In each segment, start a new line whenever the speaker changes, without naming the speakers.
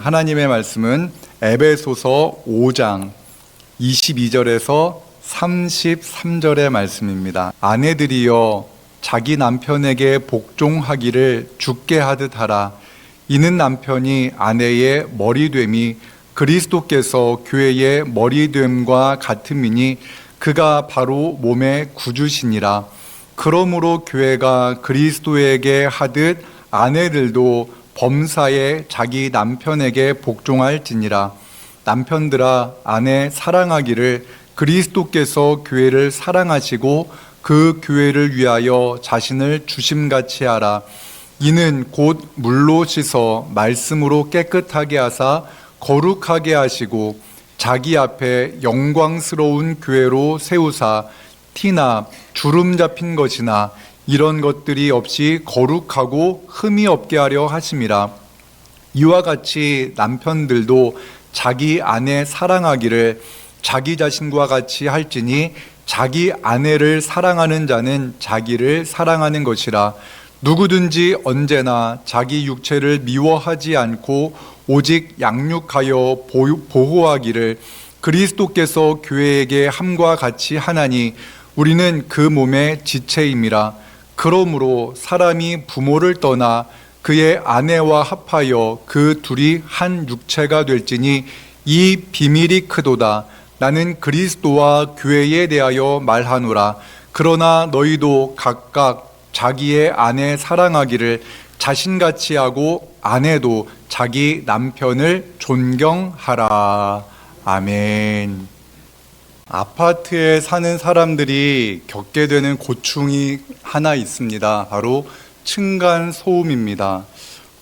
하나님의 말씀은 에베소서 5장 22절에서 33절의 말씀입니다. 아내들이여 자기 남편에게 복종하기를 주께 하듯 하라. 이는 남편이 아내의 머리됨이 그리스도께서 교회의 머리됨과 같음이니 그가 바로 몸의 구주시니라. 그러므로 교회가 그리스도에게 하듯 아내들도 범사에 자기 남편에게 복종할지니라. 남편들아 아내 사랑하기를 그리스도께서 교회를 사랑하시고 그 교회를 위하여 자신을 주심같이 하라. 이는 곧 물로 씻어 말씀으로 깨끗하게 하사 거룩하게 하시고 자기 앞에 영광스러운 교회로 세우사 티나 주름 잡힌 것이나 이런 것들이 없이 거룩하고 흠이 없게 하려 하심이라. 이와 같이 남편들도 자기 아내 사랑하기를 자기 자신과 같이 할지니 자기 아내를 사랑하는 자는 자기를 사랑하는 것이라. 누구든지 언제나 자기 육체를 미워하지 않고 오직 양육하여 보호하기를 그리스도께서 교회에게 함과 같이 하나니 우리는 그 몸의 지체임이라. 그러므로 사람이 부모를 떠나 그의 아내와 합하여 그 둘이 한 육체가 될지니 이 비밀이 크도다. 나는 그리스도와 교회에 대하여 말하노라. 그러나 너희도 각각 자기의 아내 사랑하기를 자신같이 하고 아내도 자기 남편을 존경하라. 아멘. 아파트에 사는 사람들이 겪게 되는 고충이 하나 있습니다. 바로 층간 소음입니다.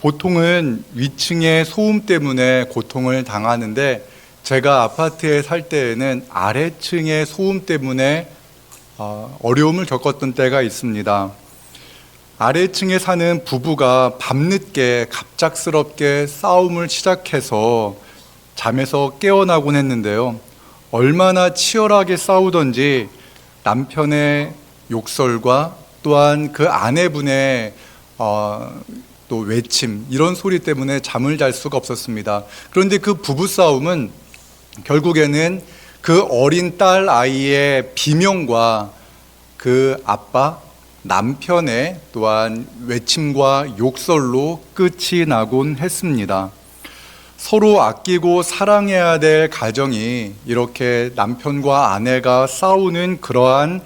보통은 위층의 소음 때문에 고통을 당하는데 제가 아파트에 살 때에는 아래층의 소음 때문에 어려움을 겪었던 때가 있습니다. 아래층에 사는 부부가 밤늦게 갑작스럽게 싸움을 시작해서 잠에서 깨어나곤 했는데요. 얼마나 치열하게 싸우던지 남편의 욕설과 또한 그 아내분의 또 외침 이런 소리 때문에 잠을 잘 수가 없었습니다. 그런데 그 부부싸움은 결국에는 그 어린 딸 아이의 비명과 그 아빠 남편의 또한 외침과 욕설로 끝이 나곤 했습니다. 서로 아끼고 사랑해야 될 가정이 이렇게 남편과 아내가 싸우는 그러한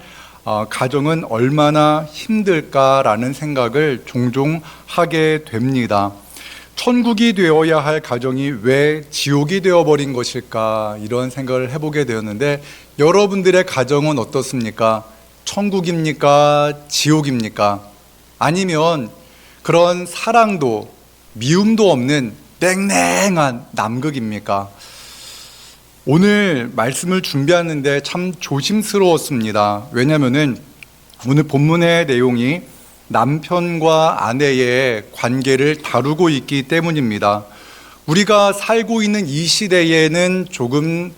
가정은 얼마나 힘들까라는 생각을 종종 하게 됩니다. 천국이 되어야 할 가정이 왜 지옥이 되어버린 것일까 이런 생각을 해보게 되었는데 여러분들의 가정은 어떻습니까? 천국입니까? 지옥입니까? 아니면 그런 사랑도 미움도 없는 냉랭한 남극입니까? 오늘 말씀을 준비하는데 참 조심스러웠습니다. 왜냐하면 오늘 본문의 내용이 남편과 아내의 관계를 다루고 있기 때문입니다. 우리가 살고 있는 이 시대에는 조금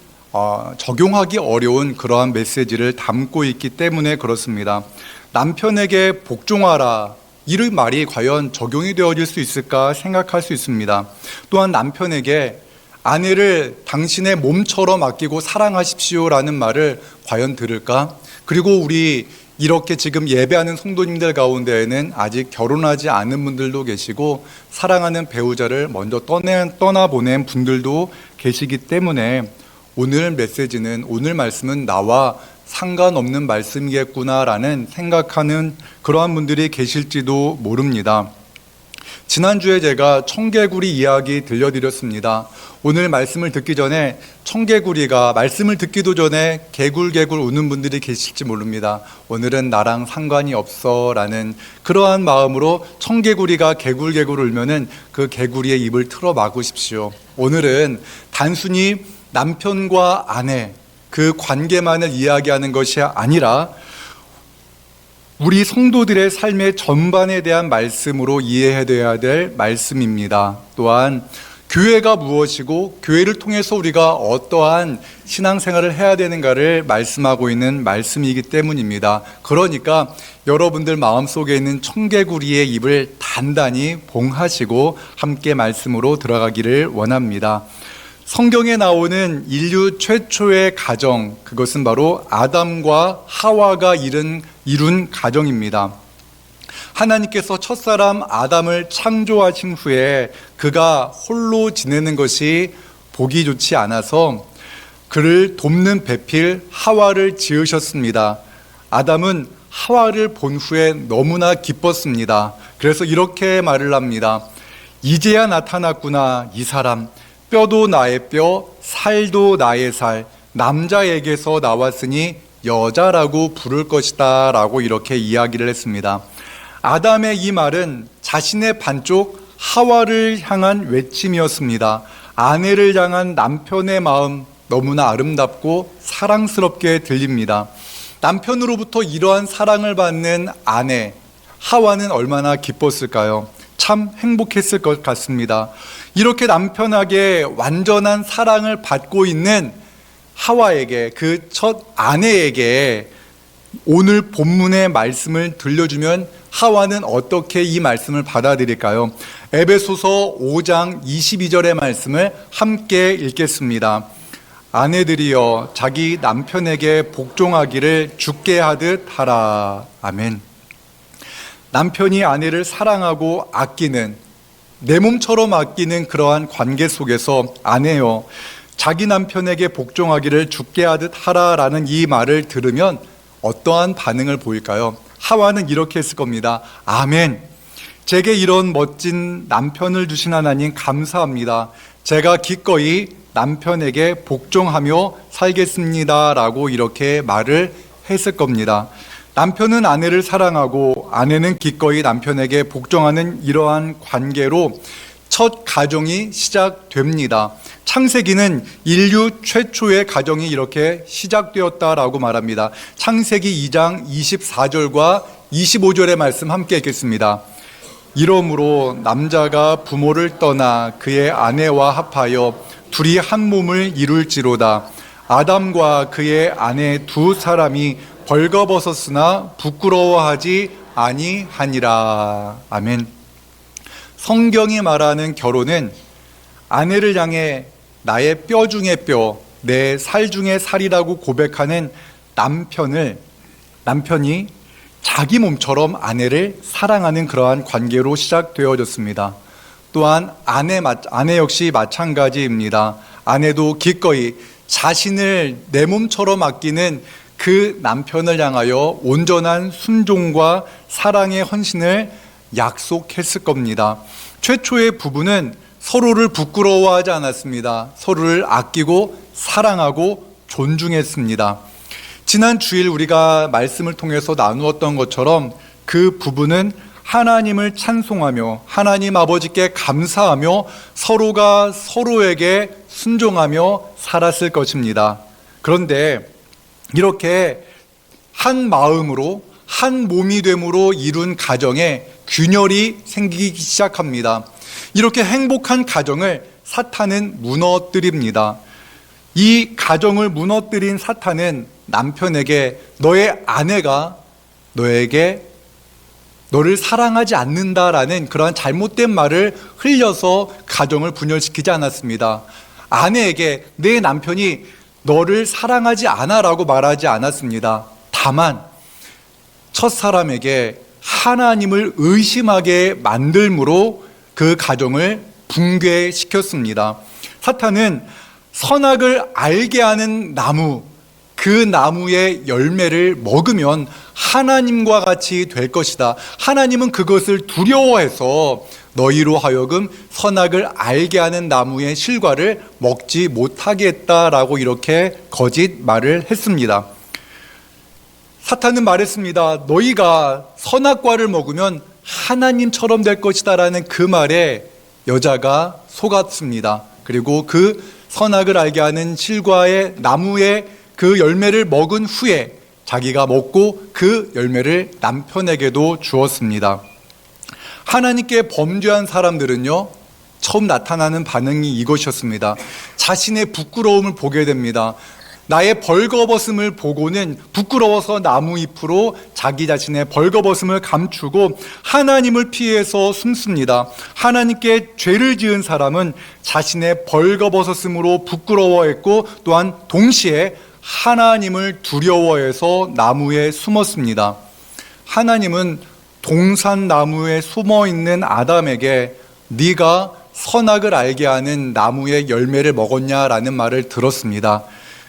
적용하기 어려운 그러한 메시지를 담고 있기 때문에 그렇습니다. 남편에게 복종하라 이런 말이 과연 적용이 되어질 수 있을까 생각할 수 있습니다. 또한 남편에게 아내를 당신의 몸처럼 아끼고 사랑하십시오라는 말을 과연 들을까? 그리고 우리 이렇게 지금 예배하는 성도님들 가운데에는 아직 결혼하지 않은 분들도 계시고 사랑하는 배우자를 먼저 떠나보낸 분들도 계시기 때문에 오늘 메시지는 오늘 말씀은 나와 상관없는 말씀이겠구나라는 생각하는 그러한 분들이 계실지도 모릅니다. 지난주에 제가 청개구리 이야기 들려드렸습니다. 오늘 말씀을 듣기 전에 청개구리가 말씀을 듣기도 전에 개굴개굴 우는 분들이 계실지 모릅니다. 오늘은 나랑 상관이 없어 라는 그러한 마음으로 청개구리가 개굴개굴 울면은 그 개구리의 입을 틀어 막으십시오. 오늘은 단순히 남편과 아내 그 관계만을 이야기하는 것이 아니라 우리 성도들의 삶의 전반에 대한 말씀으로 이해해야 될 말씀입니다. 또한 교회가 무엇이고 교회를 통해서 우리가 어떠한 신앙생활을 해야 되는가를 말씀하고 있는 말씀이기 때문입니다. 그러니까 여러분들 마음속에 있는 청개구리의 입을 단단히 봉하시고 함께 말씀으로 들어가기를 원합니다. 성경에 나오는 인류 최초의 가정, 그것은 바로 아담과 하와가 이룬 가정입니다. 하나님께서 첫사람 아담을 창조하신 후에 그가 홀로 지내는 것이 보기 좋지 않아서 그를 돕는 배필 하와를 지으셨습니다. 아담은 하와를 본 후에 너무나 기뻤습니다. 그래서 이렇게 말을 합니다. 이제야 나타났구나. 이 사람, 뼈도 나의 뼈, 살도 나의 살, 남자에게서 나왔으니 여자라고 부를 것이다 라고 이렇게 이야기를 했습니다. 아담의 이 말은 자신의 반쪽 하와를 향한 외침이었습니다. 아내를 향한 남편의 마음, 너무나 아름답고 사랑스럽게 들립니다. 남편으로부터 이러한 사랑을 받는 아내 하와는 얼마나 기뻤을까요? 참 행복했을 것 같습니다. 이렇게 남편에게 완전한 사랑을 받고 있는 하와에게, 그 첫 아내에게 오늘 본문의 말씀을 들려주면 하와는 어떻게 이 말씀을 받아들일까요? 에베소서 5장 22절의 말씀을 함께 읽겠습니다. 아내들이여 자기 남편에게 복종하기를 주께 하듯 하라. 아멘. 남편이 아내를 사랑하고 아끼는, 내 몸처럼 아끼는 그러한 관계 속에서 아내여 자기 남편에게 복종하기를 주께 하듯 하라라는 이 말을 들으면 어떠한 반응을 보일까요? 하와는 이렇게 했을 겁니다. 아멘. 제게 이런 멋진 남편을 주신 하나님 감사합니다. 제가 기꺼이 남편에게 복종하며 살겠습니다 라고 이렇게 말을 했을 겁니다. 남편은 아내를 사랑하고 아내는 기꺼이 남편에게 복종하는 이러한 관계로 첫 가정이 시작됩니다. 창세기는 인류 최초의 가정이 이렇게 시작되었다라고 말합니다. 창세기 2장 24절과 25절의 말씀 함께 읽겠습니다. 이러므로 남자가 부모를 떠나 그의 아내와 합하여 둘이 한 몸을 이룰지로다. 아담과 그의 아내 두 사람이 벌거벗었으나 부끄러워하지 아니하니라. 아멘. 성경이 말하는 결혼은 아내를 향해 나의 뼈 중에 뼈, 내 살 중에 살이라고 고백하는 남편이 자기 몸처럼 아내를 사랑하는 그러한 관계로 시작되어졌습니다. 또한 아내 역시 마찬가지입니다. 아내도 기꺼이 자신을 내 몸처럼 아끼는 그 남편을 향하여 온전한 순종과 사랑의 헌신을 약속했을 겁니다. 최초의 부부는 서로를 부끄러워하지 않았습니다. 서로를 아끼고 사랑하고 존중했습니다. 지난 주일 우리가 말씀을 통해서 나누었던 것처럼 그 부부는 하나님을 찬송하며 하나님 아버지께 감사하며 서로가 서로에게 순종하며 살았을 것입니다. 그런데 이렇게 한 마음으로 한 몸이 됨으로 이룬 가정에 균열이 생기기 시작합니다. 이렇게 행복한 가정을 사탄은 무너뜨립니다. 이 가정을 무너뜨린 사탄은 남편에게 너의 아내가 너를 사랑하지 않는다라는 그러한 잘못된 말을 흘려서 가정을 분열시키지 않았습니다. 아내에게 내 남편이 너를 사랑하지 않아라고 말하지 않았습니다. 다만 첫사람에게 하나님을 의심하게 만들므로 그 가정을 붕괴시켰습니다. 사탄은 선악을 알게 하는 나무, 그 나무의 열매를 먹으면 하나님과 같이 될 것이다. 하나님은 그것을 두려워해서 너희로 하여금 선악을 알게 하는 나무의 실과를 먹지 못하게 했다라고 이렇게 거짓 말을 했습니다. 사탄은 말했습니다. 너희가 선악과를 먹으면 하나님처럼 될 것이다 라는 그 말에 여자가 속았습니다. 그리고 그 선악을 알게 하는 실과의 나무의 그 열매를 먹은 후에 자기가 먹고 그 열매를 남편에게도 주었습니다. 하나님께 범죄한 사람들은요, 처음 나타나는 반응이 이것이었습니다. 자신의 부끄러움을 보게 됩니다. 나의 벌거벗음을 보고는 부끄러워서 나무 잎으로 자기 자신의 벌거벗음을 감추고 하나님을 피해서 숨습니다. 하나님께 죄를 지은 사람은 자신의 벌거벗음으로 부끄러워했고 또한 동시에 하나님을 두려워해서 나무에 숨었습니다. 하나님은 동산나무에 숨어있는 아담에게 네가 선악을 알게 하는 나무의 열매를 먹었냐라는 말을 들었습니다.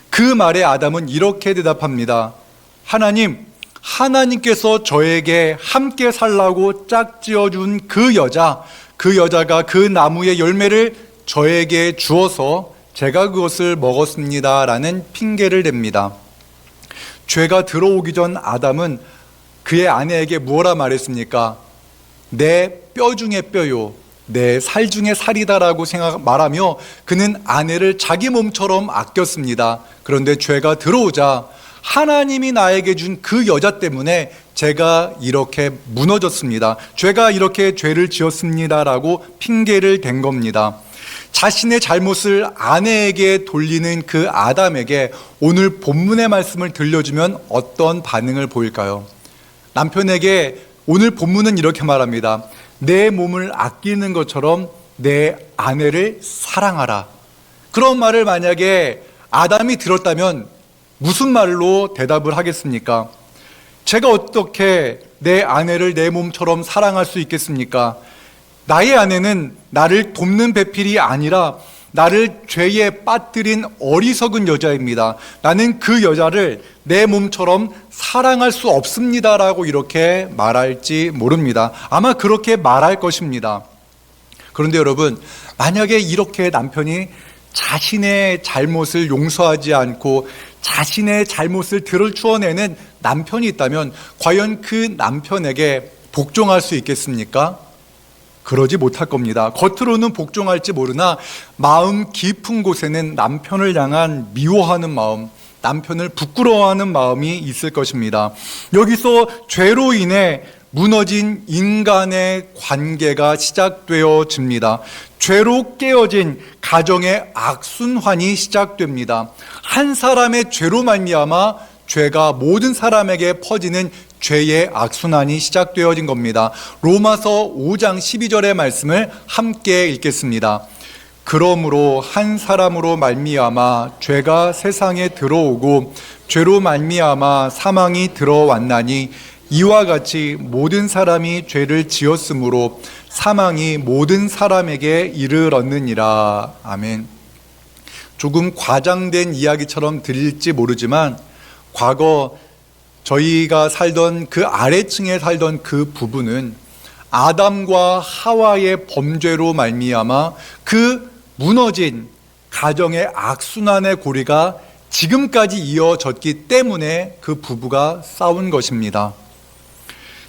그 말에 아담은 이렇게 대답합니다. 하나님께서 저에게 함께 살라고 짝지어준 그 여자가 그 나무의 열매를 저에게 주어서 제가 그것을 먹었습니다 라는 핑계를 댑니다. 죄가 들어오기 전 아담은 그의 아내에게 무엇라 말했습니까? 내 뼈 중에 뼈요, 내 살 중에 살이다라고 말하며 그는 아내를 자기 몸처럼 아꼈습니다. 그런데 죄가 들어오자 하나님이 나에게 준 그 여자 때문에 제가 이렇게 무너졌습니다. 죄가 이렇게 죄를 지었습니다라고 핑계를 댄 겁니다. 자신의 잘못을 아내에게 돌리는 그 아담에게 오늘 본문의 말씀을 들려주면 어떤 반응을 보일까요? 남편에게 오늘 본문은 이렇게 말합니다. 내 몸을 아끼는 것처럼 내 아내를 사랑하라. 그런 말을 만약에 아담이 들었다면 무슨 말로 대답을 하겠습니까? 제가 어떻게 내 아내를 내 몸처럼 사랑할 수 있겠습니까? 나의 아내는 나를 돕는 배필이 아니라 나를 죄에 빠뜨린 어리석은 여자입니다. 나는 그 여자를 내 몸처럼 사랑할 수 없습니다라고 이렇게 말할지 모릅니다. 아마 그렇게 말할 것입니다. 그런데 여러분, 만약에 이렇게 남편이 자신의 잘못을 용서하지 않고 자신의 잘못을 들추어내는 남편이 있다면 과연 그 남편에게 복종할 수 있겠습니까? 그러지 못할 겁니다. 겉으로는 복종할지 모르나 마음 깊은 곳에는 남편을 향한 미워하는 마음, 남편을 부끄러워하는 마음이 있을 것입니다. 여기서 죄로 인해 무너진 인간의 관계가 시작되어집니다. 죄로 깨어진 가정의 악순환이 시작됩니다. 한 사람의 죄로 말미암아 죄가 모든 사람에게 퍼지는 죄의 악순환이 시작되어진 겁니다. 로마서 5장 12절의 말씀을 함께 읽겠습니다. 그러므로 한 사람으로 말미암아 죄가 세상에 들어오고 죄로 말미암아 사망이 들어왔나니 이와 같이 모든 사람이 죄를 지었으므로 사망이 모든 사람에게 이르렀느니라. 아멘. 조금 과장된 이야기처럼 들릴지 모르지만 과거 저희가 살던 그 아래층에 살던 그 부부는 아담과 하와의 범죄로 말미암아 그 무너진 가정의 악순환의 고리가 지금까지 이어졌기 때문에 그 부부가 싸운 것입니다.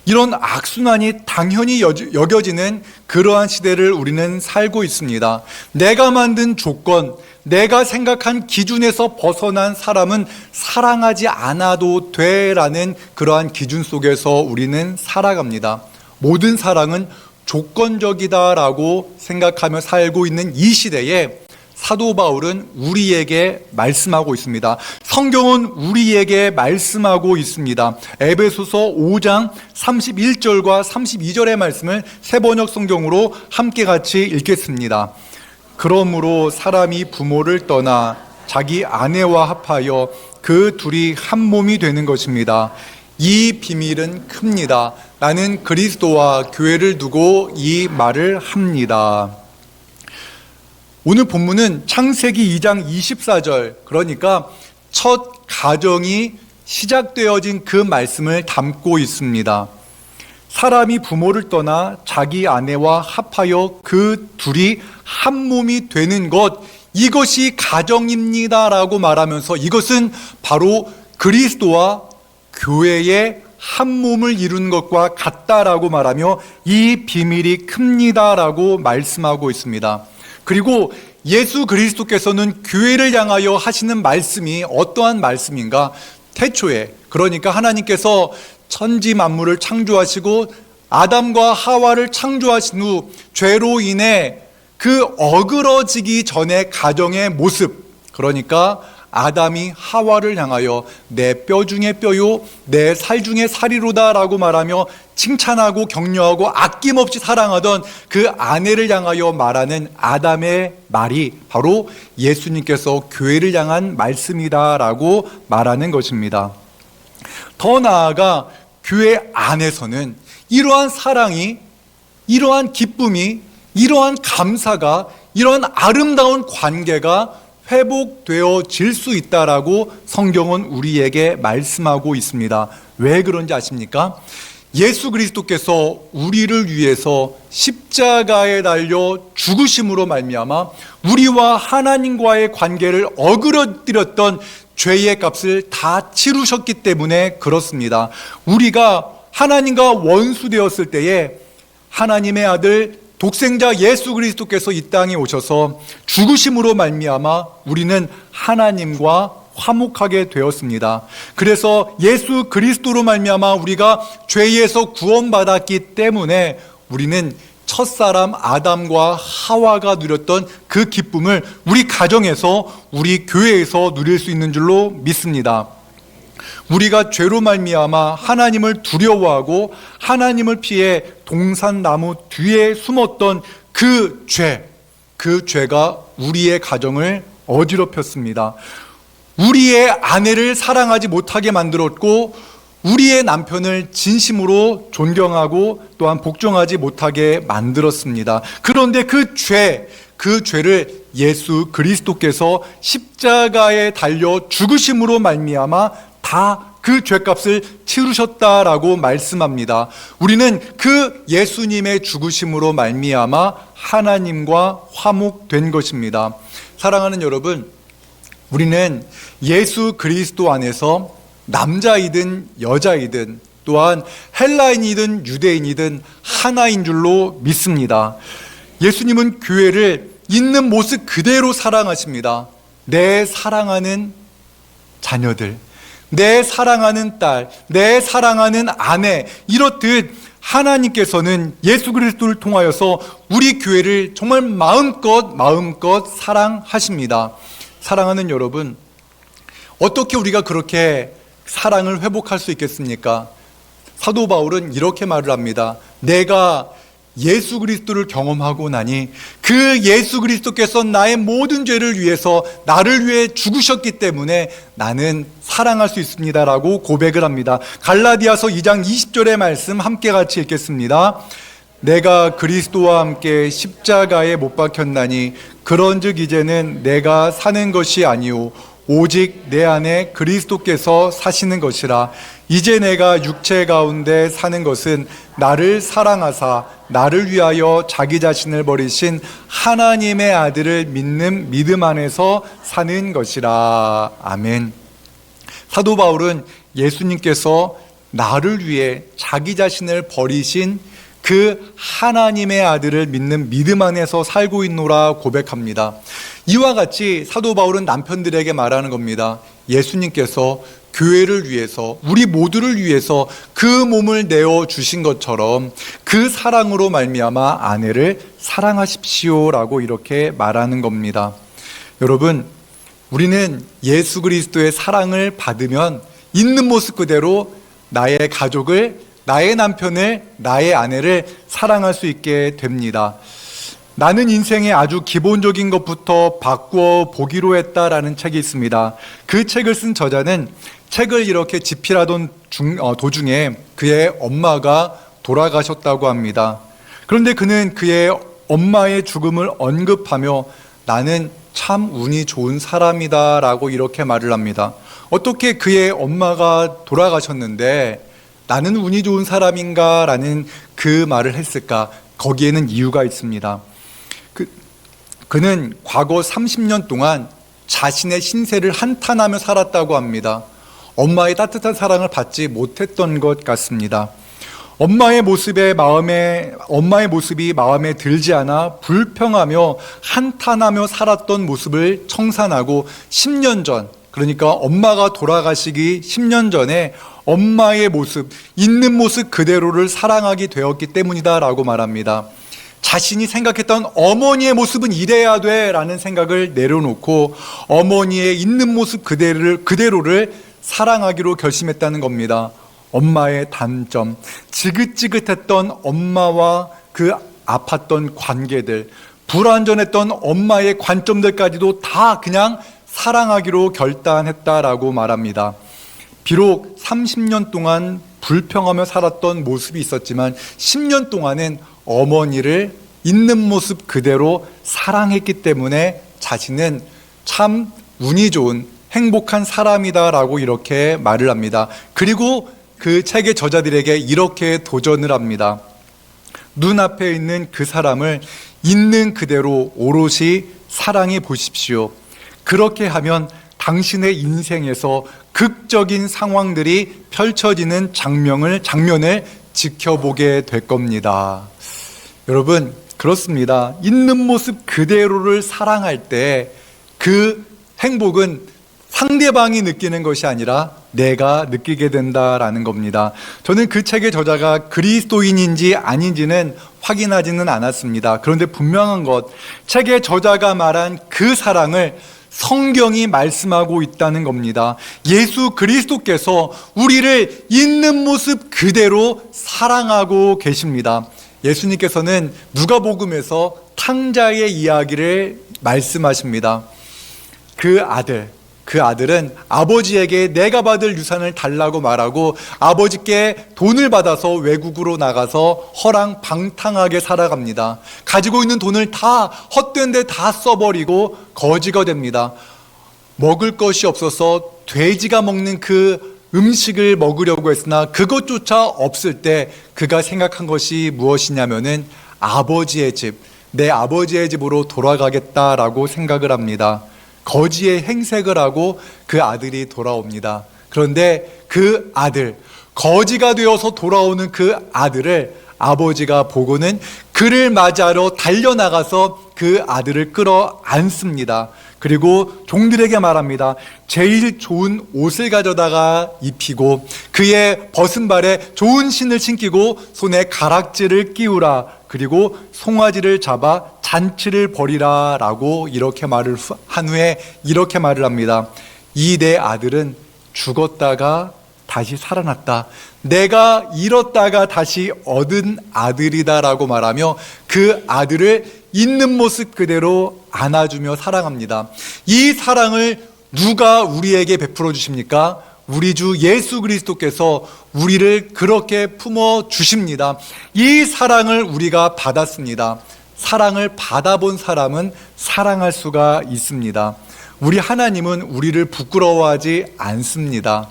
이런 악순환이 당연히 여겨지는 그러한 시대를 우리는 살고 있습니다. 내가 만든 조건, 내가 생각한 기준에서 벗어난 사람은 사랑하지 않아도 돼라는 그러한 기준 속에서 우리는 살아갑니다. 모든 사랑은 조건적이다라고 생각하며 살고 있는 이 시대에 사도 바울은 우리에게 말씀하고 있습니다. 성경은 우리에게 말씀하고 있습니다. 에베소서 5장 31절과 32절의 말씀을 새번역 성경으로 함께 같이 읽겠습니다. 그러므로 사람이 부모를 떠나 자기 아내와 합하여 그 둘이 한 몸이 되는 것입니다. 이 비밀은 큽니다. 나는 그리스도와 교회를 두고 이 말을 합니다. 오늘 본문은 창세기 2장 24절, 그러니까 첫 가정이 시작되어진 그 말씀을 담고 있습니다. 사람이 부모를 떠나 자기 아내와 합하여 그 둘이 한 몸이 되는 것, 이것이 가정입니다라고 말하면서 이것은 바로 그리스도와 교회의 한 몸을 이루는 것과 같다라고 말하며 이 비밀이 큽니다라고 말씀하고 있습니다. 그리고 예수 그리스도께서는 교회를 향하여 하시는 말씀이 어떠한 말씀인가? 태초에, 그러니까 하나님께서 천지 만물을 창조하시고 아담과 하와를 창조하신 후 죄로 인해 그 어그러지기 전의 가정의 모습, 그러니까 아담이 하와를 향하여 내 뼈 중에 뼈요 내 살 중에 살이로다 라고 말하며 칭찬하고 격려하고 아낌없이 사랑하던 그 아내를 향하여 말하는 아담의 말이 바로 예수님께서 교회를 향한 말씀이다 라고 말하는 것입니다. 더 나아가 교회 안에서는 이러한 사랑이, 이러한 기쁨이, 이러한 감사가, 이러한 아름다운 관계가 회복되어질 수 있다라고 성경은 우리에게 말씀하고 있습니다. 왜 그런지 아십니까? 예수 그리스도께서 우리를 위해서 십자가에 달려 죽으심으로 말미암아 우리와 하나님과의 관계를 어그러뜨렸던 죄의 값을 다 치르셨기 때문에 그렇습니다. 우리가 하나님과 원수되었을 때에 하나님의 아들 독생자 예수 그리스도께서 이 땅에 오셔서 죽으심으로 말미암아 우리는 하나님과 화목하게 되었습니다. 그래서 예수 그리스도로 말미암아 우리가 죄에서 구원받았기 때문에 우리는 첫사람 아담과 하와가 누렸던 그 기쁨을 우리 가정에서, 우리 교회에서 누릴 수 있는 줄로 믿습니다. 우리가 죄로 말미암아 하나님을 두려워하고 하나님을 피해 동산나무 뒤에 숨었던 그 죄가 우리의 가정을 어지럽혔습니다. 우리의 아내를 사랑하지 못하게 만들었고 우리의 남편을 진심으로 존경하고 또한 복종하지 못하게 만들었습니다. 그런데 그 죄를 예수 그리스도께서 십자가에 달려 죽으심으로 말미암아 다 그 죄값을 치르셨다라고 말씀합니다. 우리는 그 예수님의 죽으심으로 말미암아 하나님과 화목된 것입니다. 사랑하는 여러분, 우리는 예수 그리스도 안에서 남자이든 여자이든 또한 헬라인이든 유대인이든 하나인 줄로 믿습니다. 예수님은 교회를 있는 모습 그대로 사랑하십니다. 내 사랑하는 자녀들, 내 사랑하는 딸, 내 사랑하는 아내, 이렇듯 하나님께서는 예수 그리스도를 통하여서 우리 교회를 정말 마음껏 사랑하십니다. 사랑하는 여러분, 어떻게 우리가 그렇게 사랑을 회복할 수 있겠습니까? 사도 바울은 이렇게 말을 합니다. 내가 예수 그리스도를 경험하고 나니 그 예수 그리스도께서 나의 모든 죄를 위해서 나를 위해 죽으셨기 때문에 나는 사랑할 수 있습니다라고 고백을 합니다. 갈라디아서 2장 20절의 말씀 함께 같이 읽겠습니다. 내가 그리스도와 함께 십자가에 못 박혔나니 그런즉 이제는 내가 사는 것이 아니오 오직 내 안에 그리스도께서 사시는 것이라. 이제 내가 육체 가운데 사는 것은 나를 사랑하사 나를 위하여 자기 자신을 버리신 하나님의 아들을 믿는 믿음 안에서 사는 것이라. 아멘. 사도 바울은 예수님께서 나를 위해 자기 자신을 버리신 그 하나님의 아들을 믿는 믿음 안에서 살고 있노라 고백합니다. 이와 같이 사도 바울은 남편들에게 말하는 겁니다. 예수님께서 교회를 위해서, 우리 모두를 위해서 그 몸을 내어주신 것처럼 그 사랑으로 말미암아 아내를 사랑하십시오라고 이렇게 말하는 겁니다. 여러분, 우리는 예수 그리스도의 사랑을 받으면 있는 모습 그대로 나의 가족을, 나의 남편을, 나의 아내를 사랑할 수 있게 됩니다. 나는 인생의 아주 기본적인 것부터 바꾸어 보기로 했다라는 책이 있습니다. 그 책을 쓴 저자는 책을 이렇게 집필하던 도중에 그의 엄마가 돌아가셨다고 합니다. 그런데 그는 그의 엄마의 죽음을 언급하며 나는 참 운이 좋은 사람이다라고 이렇게 말을 합니다. 어떻게 그의 엄마가 돌아가셨는데 나는 운이 좋은 사람인가라는 그 말을 했을까? 거기에는 이유가 있습니다. 그는 과거 30년 동안 자신의 신세를 한탄하며 살았다고 합니다. 엄마의 따뜻한 사랑을 받지 못했던 것 같습니다. 엄마의 모습이 마음에 들지 않아 불평하며 한탄하며 살았던 모습을 청산하고 10년 전, 그러니까 엄마가 돌아가시기 10년 전에 엄마의 모습, 있는 모습 그대로를 사랑하게 되었기 때문이다라고 말합니다. 자신이 생각했던 어머니의 모습은 이래야 돼라는 생각을 내려놓고 어머니의 있는 모습 그대로를 사랑하기로 결심했다는 겁니다. 엄마의 단점, 지긋지긋했던 엄마와 그 아팠던 관계들, 불완전했던 엄마의 관점들까지도 다 그냥 사랑하기로 결단했다라고 말합니다. 비록 30년 동안 불평하며 살았던 모습이 있었지만 10년 동안은 어머니를 있는 모습 그대로 사랑했기 때문에 자신은 참 운이 좋은 행복한 사람이다라고 이렇게 말을 합니다. 그리고 그 책의 저자들에게 이렇게 도전을 합니다. 눈앞에 있는 그 사람을 있는 그대로 오롯이 사랑해 보십시오. 그렇게 하면 당신의 인생에서 극적인 상황들이 펼쳐지는 장면을 지켜보게 될 겁니다. 여러분, 그렇습니다. 있는 모습 그대로를 사랑할 때 그 행복은 상대방이 느끼는 것이 아니라 내가 느끼게 된다라는 겁니다. 저는 그 책의 저자가 그리스도인인지 아닌지는 확인하지는 않았습니다. 그런데 분명한 것, 책의 저자가 말한 그 사랑을 성경이 말씀하고 있다는 겁니다. 예수 그리스도께서 우리를 있는 모습 그대로 사랑하고 계십니다. 예수님께서는 누가복음에서 탕자의 이야기를 말씀하십니다. 그 아들은 아버지에게 내가 받을 유산을 달라고 말하고 아버지께 돈을 받아서 외국으로 나가서 허랑방탕하게 살아갑니다. 가지고 있는 돈을 다 헛된 데 다 써버리고 거지가 됩니다. 먹을 것이 없어서 돼지가 먹는 그 음식을 먹으려고 했으나 그것조차 없을 때 그가 생각한 것이 무엇이냐면은 아버지의 집, 내 아버지의 집으로 돌아가겠다라고 생각을 합니다. 거지의 행색을 하고 그 아들이 돌아옵니다. 그런데 그 아들, 거지가 되어서 돌아오는 그 아들을 아버지가 보고는 그를 맞이하러 달려나가서 그 아들을 끌어안습니다. 그리고 종들에게 말합니다. 제일 좋은 옷을 가져다가 입히고 그의 벗은 발에 좋은 신을 신기고 손에 가락지를 끼우라. 그리고 송아지를 잡아 잔치를 벌이라 라고 이렇게 말을 한 후에 이렇게 말을 합니다. 이 내 아들은 죽었다가 다시 살아났다. 내가 잃었다가 다시 얻은 아들이다 라고 말하며 그 아들을 있는 모습 그대로 안아주며 사랑합니다. 이 사랑을 누가 우리에게 베풀어 주십니까? 우리 주 예수 그리스도께서 우리를 그렇게 품어 주십니다. 이 사랑을 우리가 받았습니다. 사랑을 받아본 사람은 사랑할 수가 있습니다. 우리 하나님은 우리를 부끄러워하지 않습니다.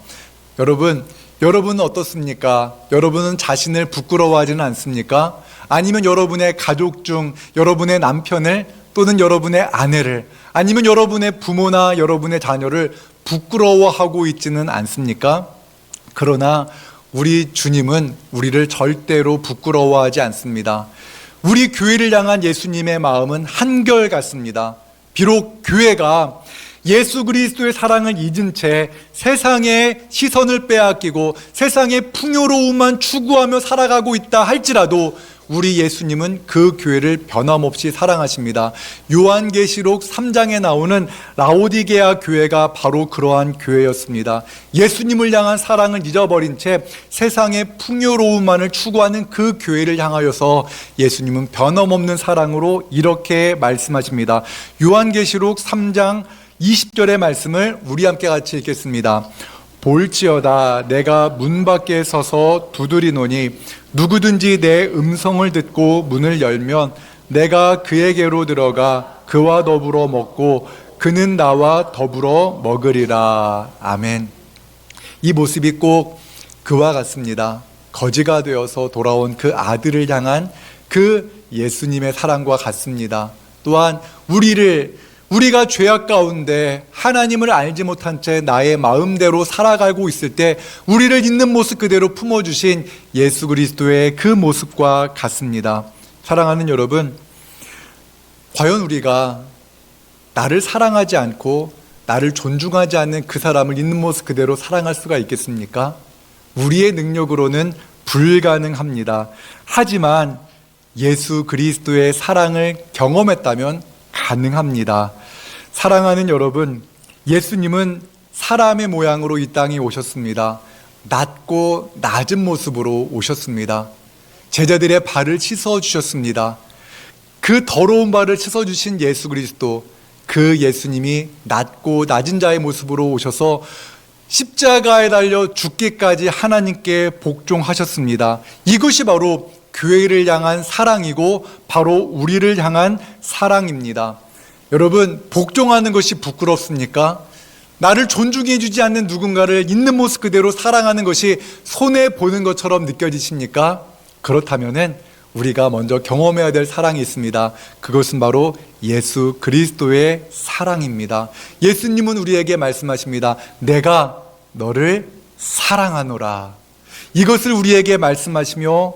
여러분은 어떻습니까? 여러분은 자신을 부끄러워하지는 않습니까? 아니면 여러분의 가족 중 여러분의 남편을 또는 여러분의 아내를 아니면 여러분의 부모나 여러분의 자녀를 부끄러워하고 있지는 않습니까? 그러나 우리 주님은 우리를 절대로 부끄러워하지 않습니다. 우리 교회를 향한 예수님의 마음은 한결같습니다. 비록 교회가 예수 그리스도의 사랑을 잊은 채 세상의 시선을 빼앗기고 세상의 풍요로움만 추구하며 살아가고 있다 할지라도 우리 예수님은 그 교회를 변함없이 사랑하십니다. 요한계시록 3장에 나오는 라오디게아 교회가 바로 그러한 교회였습니다. 예수님을 향한 사랑을 잊어버린 채 세상의 풍요로움만을 추구하는 그 교회를 향하여서 예수님은 변함없는 사랑으로 이렇게 말씀하십니다. 요한계시록 3장 20절의 말씀을 우리 함께 같이 읽겠습니다. 볼지어다 내가 문 밖에 서서 두드리노니 누구든지 내 음성을 듣고 문을 열면 내가 그에게로 들어가 그와 더불어 먹고 그는 나와 더불어 먹으리라. 아멘. 이 모습이 꼭 그와 같습니다. 거지가 되어서 돌아온 그 아들을 향한 그 예수님의 사랑과 같습니다. 또한 우리가 죄악 가운데 하나님을 알지 못한 채 나의 마음대로 살아가고 있을 때 우리를 있는 모습 그대로 품어주신 예수 그리스도의 그 모습과 같습니다. 사랑하는 여러분, 과연 우리가 나를 사랑하지 않고 나를 존중하지 않는 그 사람을 있는 모습 그대로 사랑할 수가 있겠습니까? 우리의 능력으로는 불가능합니다. 하지만 예수 그리스도의 사랑을 경험했다면 가능합니다. 사랑하는 여러분, 예수님은 사람의 모양으로 이 땅에 오셨습니다. 낮고 낮은 모습으로 오셨습니다. 제자들의 발을 씻어주셨습니다. 그 더러운 발을 씻어주신 예수 그리스도, 그 예수님이 낮고 낮은 자의 모습으로 오셔서 십자가에 달려 죽기까지 하나님께 복종하셨습니다. 이것이 바로 교회를 향한 사랑이고 바로 우리를 향한 사랑입니다. 여러분, 복종하는 것이 부끄럽습니까? 나를 존중해 주지 않는 누군가를 있는 모습 그대로 사랑하는 것이 손해보는 것처럼 느껴지십니까? 그렇다면 우리가 먼저 경험해야 될 사랑이 있습니다. 그것은 바로 예수 그리스도의 사랑입니다. 예수님은 우리에게 말씀하십니다. 내가 너를 사랑하노라. 이것을 우리에게 말씀하시며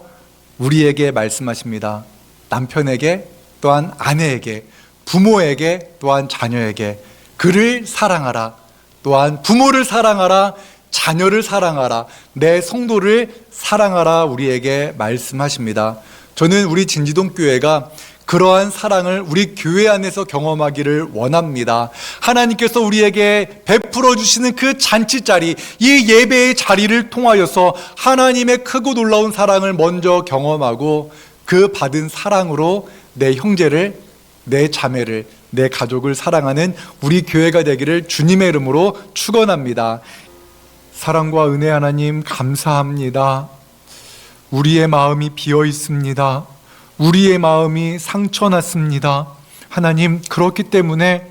우리에게 말씀하십니다. 남편에게, 또한 아내에게, 부모에게, 또한 자녀에게 그를 사랑하라. 또한 부모를 사랑하라. 자녀를 사랑하라. 내 성도를 사랑하라. 우리에게 말씀하십니다. 저는 우리 진지동 교회가 그러한 사랑을 우리 교회 안에서 경험하기를 원합니다. 하나님께서 우리에게 베풀어 주시는 그 잔치자리, 이 예배의 자리를 통하여서 하나님의 크고 놀라운 사랑을 먼저 경험하고 그 받은 사랑으로 내 형제를, 내 자매를, 내 가족을 사랑하는 우리 교회가 되기를 주님의 이름으로 축원합니다. 사랑과 은혜 하나님 감사합니다. 우리의 마음이 비어 있습니다. 우리의 마음이 상처났습니다. 하나님, 그렇기 때문에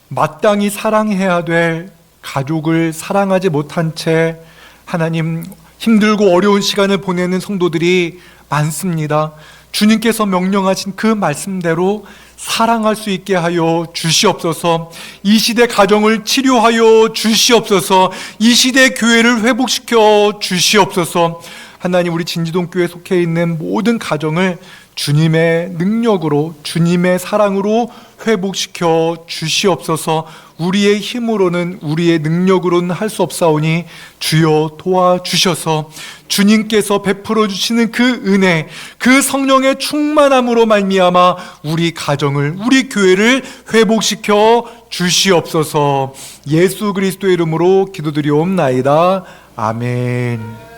마땅히 사랑해야 될 가족을 사랑하지 못한 채 하나님 힘들고 어려운 시간을 보내는 성도들이 많습니다. 주님께서 명령하신 그 말씀대로 사랑할 수 있게 하여 주시옵소서. 이 시대 가정을 치료하여 주시옵소서. 이 시대 교회를 회복시켜 주시옵소서. 하나님, 우리 진지동 교회에 속해 있는 모든 가정을 주님의 능력으로, 주님의 사랑으로 회복시켜 주시옵소서. 우리의 힘으로는, 우리의 능력으로는 할 수 없사오니 주여 도와주셔서 주님께서 베풀어 주시는 그 은혜, 그 성령의 충만함으로 말미암아 우리 가정을, 우리 교회를 회복시켜 주시옵소서. 예수 그리스도의 이름으로 기도드리옵나이다. 아멘.